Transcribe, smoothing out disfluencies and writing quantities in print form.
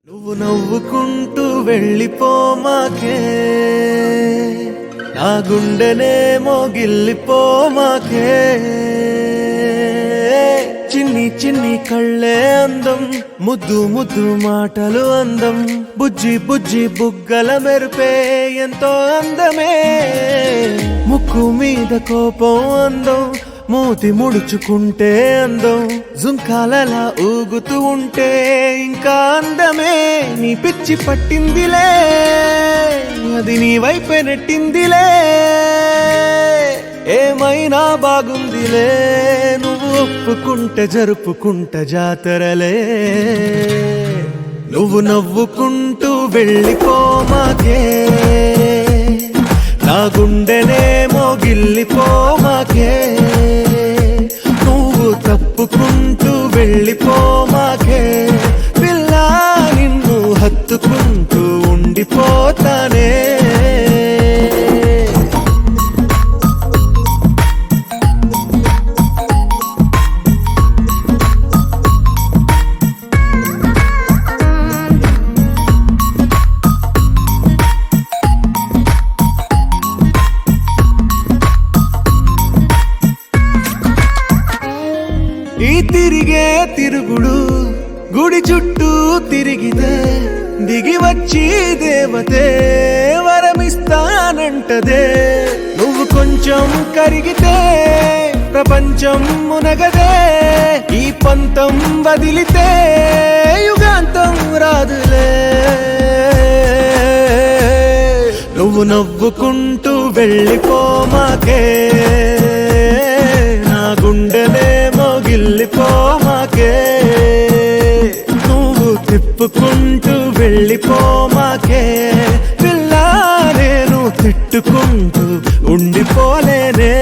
నువ్వు నవ్వుకుంటూ వెళ్ళిపోమాకే, నా గుండెనేమో గిల్లిపోమాకే. చిన్ని చిన్ని కళ్ళే అందం, ముద్దు ముద్దు మాటలు అందం, బుజ్జి బుజ్జి బుగ్గల మెరుపే ఎంతో అందమే. ముక్కు మీద కోపం అందం, మూతి ముడుచుకుంటే అందం, జుంకాలలా ఊగుతూ ఉంటే ఇంకా అందమే. నీ పిచ్చి పట్టిందిలే, అది నీ వైపే నెట్టిందిలే. ఏమైనా బాగుందిలే, నువ్వు ఒప్పుకుంటే జరుపుకుంట జాతరలే. నువ్వు నవ్వుకుంటూ వెళ్ళిపోమాకే, నా గుండెనేమో గిల్లిపోమాకే. నువ్వు తప్పుకుంటూ వెళ్ళిపోమాకే, పిల్ల నిన్ను హత్తుకుంటూ ఉండిపోతానే. ఈ తిరిగే తిరుగుడు గుడి చుట్టూ తిరిగితే, దిగి వచ్చి దేవతే వరమిస్తానంటదే. నువ్వు కొంచెం కరిగితే ప్రపంచం మునగదే. ఈ పంతం వదిలితే యుగాంతం రాదులే. నువ్వు నవ్వుకుంటూ వెళ్ళిపోమాకే, నా గుండెనేమో గిల్లిపోమాకే. నువ్వు తిప్పుకుంటూ వెళ్ళిపోమాకే, పిల్ల నేను తిట్టుకుంటూ ఉండిపోలేనే.